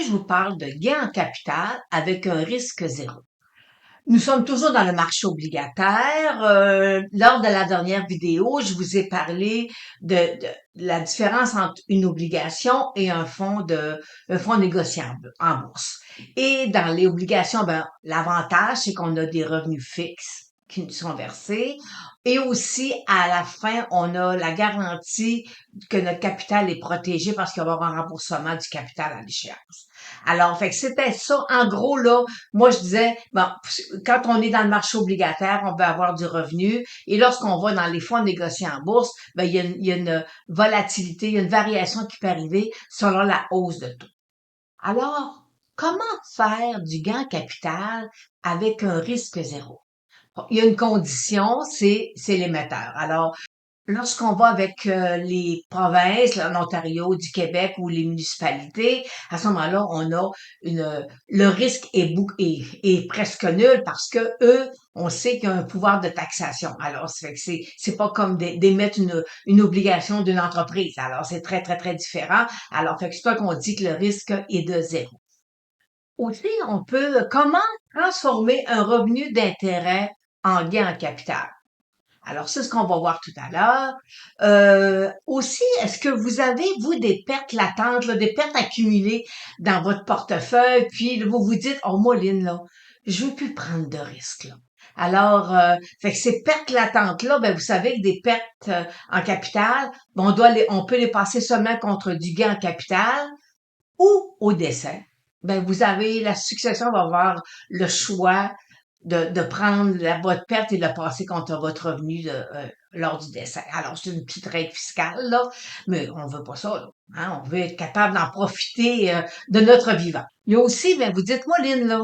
je vous parle de gain en capital avec un risque zéro. Nous sommes toujours dans le marché obligataire. Lors de la dernière vidéo, je vous ai parlé de la différence entre une obligation et un fonds négocié en bourse. Et dans les obligations, l'avantage, c'est qu'on a des revenus fixes qui nous sont versés. Et aussi, à la fin, on a la garantie que notre capital est protégé parce qu'il va y avoir un remboursement du capital à l'échéance. Alors, fait que c'était ça. En gros, là, moi, je disais, bon, quand on est dans le marché obligataire, on peut avoir du revenu. Et lorsqu'on va dans les fonds négociés en bourse, il y a une volatilité, il y a une variation qui peut arriver selon la hausse de taux. Alors, comment faire du gain capital avec un risque zéro? Bon, il y a une condition, c'est l'émetteur. Alors, lorsqu'on va avec les provinces, l'Ontario, du Québec ou les municipalités, à ce moment-là, on a le risque est presque nul parce que eux, on sait qu'il y a un pouvoir de taxation. Alors, ça fait que c'est pas comme d'émettre une obligation d'une entreprise. Alors, c'est très, très, très différent. Alors, fait que c'est toi qu'on dit que le risque est de zéro. Aussi, on peut, comment transformer un revenu d'intérêt en gain en capital? Alors, c'est ce qu'on va voir tout à l'heure. Aussi, est-ce que vous avez, vous, des pertes latentes, là, des pertes accumulées dans votre portefeuille, puis là, vous vous dites, oh, moi, Lynn, là, je veux plus prendre de risques, là. Alors, fait que ces pertes latentes-là, vous savez que des pertes en capital, on peut les passer seulement contre du gain en capital ou au décès. Vous avez, la succession va avoir le choix de prendre votre perte et de la passer contre votre revenu lors du décès. Alors, c'est une petite règle fiscale, là, mais on veut pas ça, là. Hein? On veut être capable d'en profiter de notre vivant. Il y a aussi, vous dites, moi, Lynn, là,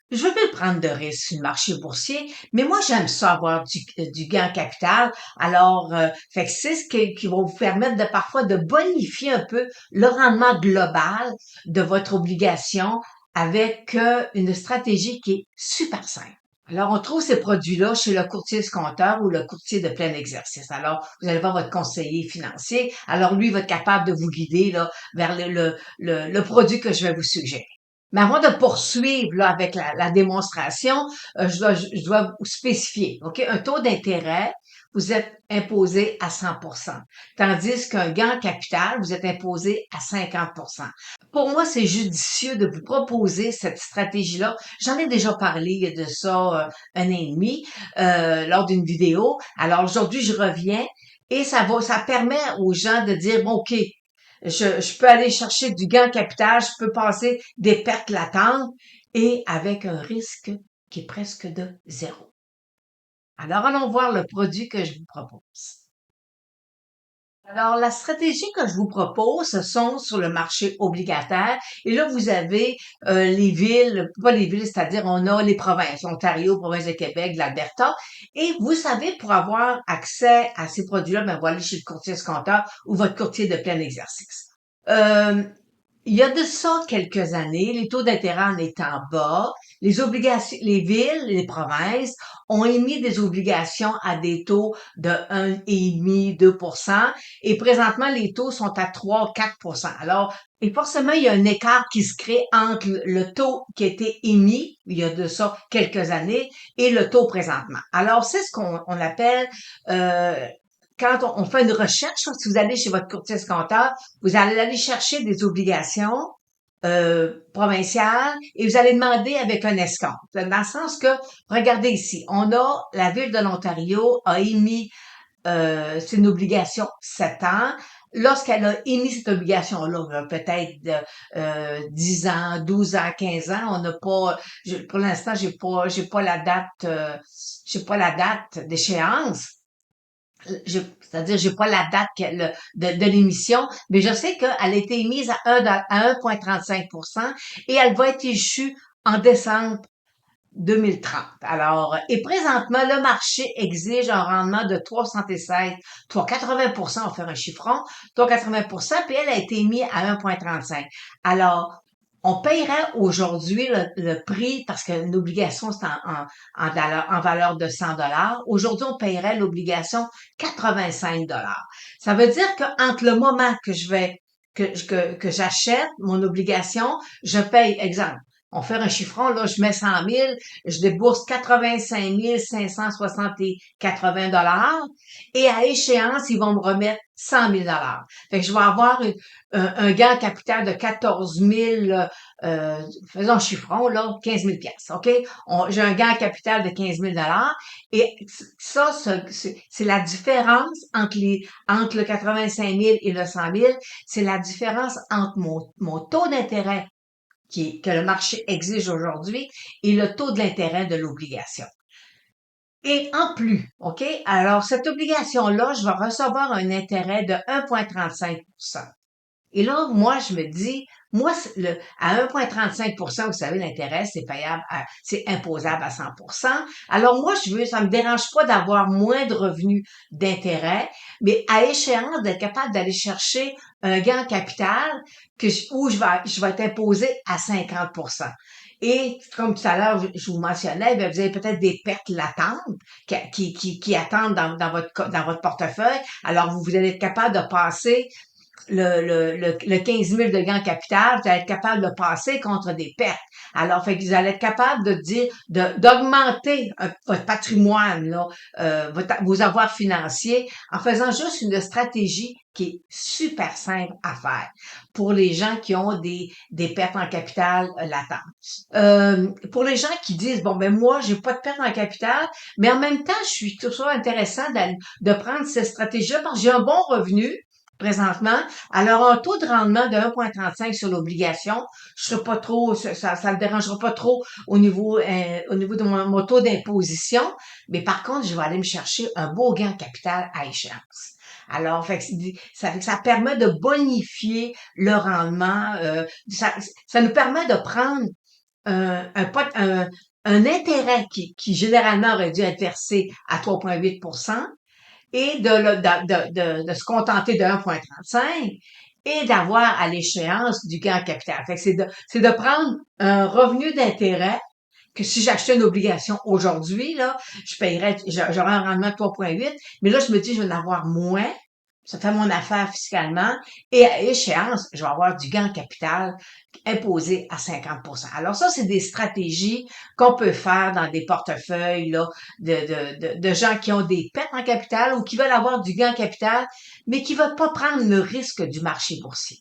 je veux plus prendre de risques sur le marché boursier, mais moi, j'aime ça avoir du gain en capital. Alors, fait que c'est qui va vous permettre de parfois de bonifier un peu le rendement global de votre obligation avec une stratégie qui est super simple. Alors, on trouve ces produits-là chez le courtier escompteur ou le courtier de plein exercice. Alors, vous allez voir votre conseiller financier. Alors, lui va être capable de vous guider là, vers le produit que je vais vous suggérer. Mais avant de poursuivre là, avec la démonstration, je dois vous spécifier, OK? Un taux d'intérêt, vous êtes imposé à 100%, tandis qu'un gain en capital, vous êtes imposé à 50%. Pour moi, c'est judicieux de vous proposer cette stratégie-là. J'en ai déjà parlé de ça un an et demi lors d'une vidéo. Alors aujourd'hui, je reviens et ça permet aux gens de dire, bon, OK, je peux aller chercher du gain en capital, je peux passer des pertes latentes et avec un risque qui est presque de zéro. Alors, allons voir le produit que je vous propose. Alors, la stratégie que je vous propose, ce sont sur le marché obligataire. Et là, vous avez les villes, pas les villes, c'est-à-dire on a les provinces, Ontario, province de Québec, de l'Alberta. Et vous savez, pour avoir accès à ces produits-là, vous allez chez le courtier escompteur ou votre courtier de plein exercice. Euh, il y a de ça quelques années, les taux d'intérêt en étant bas, les villes, les provinces ont émis des obligations à des taux de 1,5, 2%, et présentement, les taux sont à 3, 4%. Alors, et forcément, il y a un écart qui se crée entre le taux qui a été émis, il y a de ça quelques années, et le taux présentement. Alors, c'est ce qu'on appelle quand on fait une recherche, si vous allez chez votre courtier escompteur, vous allez aller chercher des obligations provinciales et vous allez demander avec un escompte. Dans le sens que, regardez ici, on a la ville de l'Ontario a émis c'est une obligation 7 ans. Lorsqu'elle a émis cette obligation-là, peut-être 10 ans, 12 ans, 15 ans, on n'a pas, pour l'instant, j'ai pas la date d'échéance. C'est-à-dire, j'ai pas la date de l'émission, mais je sais qu'elle a été émise à 1,35% et elle va être issue en décembre 2030. Alors, et présentement, le marché exige un rendement de 3,76, 3,80%, on va faire un chiffron, 3,80%, puis elle a été émise à 1,35. Alors, on paierait aujourd'hui le prix, parce qu'une obligation, c'est en valeur de 100 dollars. Aujourd'hui, on paierait l'obligation 85 dollars. Ça veut dire qu'entre le moment que que j'achète mon obligation, je paye, exemple, on fait un chiffron, là, je mets 100 000, je débourse 85 560 et 80 dollars, et à échéance, ils vont me remettre 100 000 dollars. Fait que je vais avoir un gain en capital de 14 000, faisons un chiffron, là, 15 000 piastres, OK? J'ai un gain en capital de 15 000 dollars, et ça, c'est la différence entre le 85 000 et le 100 000, c'est la différence entre mon taux d'intérêt que le marché exige aujourd'hui et le taux de l'intérêt de l'obligation. Et en plus, OK? Alors, cette obligation-là, je vais recevoir un intérêt de 1,35%. Et là, moi, je me dis, moi, à 1,35%, vous savez, l'intérêt, c'est payable, c'est imposable à 100%. Alors moi, ça me dérange pas d'avoir moins de revenus d'intérêt, mais à échéance d'être capable d'aller chercher un gain en capital où je vais être imposé à 50%. Et comme tout à l'heure, je vous mentionnais, bien, vous avez peut-être des pertes latentes qui attendent dans votre portefeuille. Alors, vous allez être capable de passer le 15 000 de gain capital, vous allez être capable de passer contre des pertes. Alors, fait que vous allez être capable de dire, d'augmenter votre patrimoine, là, vos avoirs financiers en faisant juste une stratégie qui est super simple à faire pour les gens qui ont des pertes en capital latentes. Pour les gens qui disent, bon, ben moi, j'ai pas de perte en capital, mais en même temps, je suis toujours intéressant de prendre cette stratégie-là parce que j'ai un bon revenu, présentement. Alors, un taux de rendement de 1,35 sur l'obligation, je serai pas trop, ça le dérangera pas trop au niveau de mon taux d'imposition. Mais par contre, je vais aller me chercher un beau gain de capital à échéance. Alors, fait que ça permet de bonifier le rendement. Ça nous permet de prendre un intérêt qui généralement aurait dû être versé à 3,8%, et de se contenter de 1,35 et d'avoir à l'échéance du gain en capital. Fait que c'est de prendre un revenu d'intérêt que si j'achetais une obligation aujourd'hui, là, j'aurais un rendement de 3,8, mais là, je me dis, je vais en avoir moins. Ça fait mon affaire fiscalement. Et à échéance, je vais avoir du gain en capital imposé à 50%. Alors ça, c'est des stratégies qu'on peut faire dans des portefeuilles là, de gens qui ont des pertes en capital ou qui veulent avoir du gain en capital, mais qui ne veulent pas prendre le risque du marché boursier.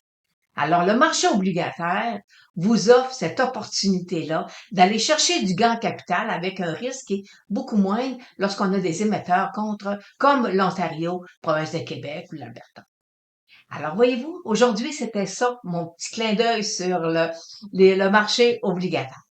Alors, le marché obligataire vous offre cette opportunité-là d'aller chercher du gain en capital avec un risque qui est beaucoup moindre lorsqu'on a des émetteurs comme l'Ontario, province de Québec ou l'Alberta. Alors, voyez-vous, aujourd'hui, c'était ça, mon petit clin d'œil sur le marché obligataire.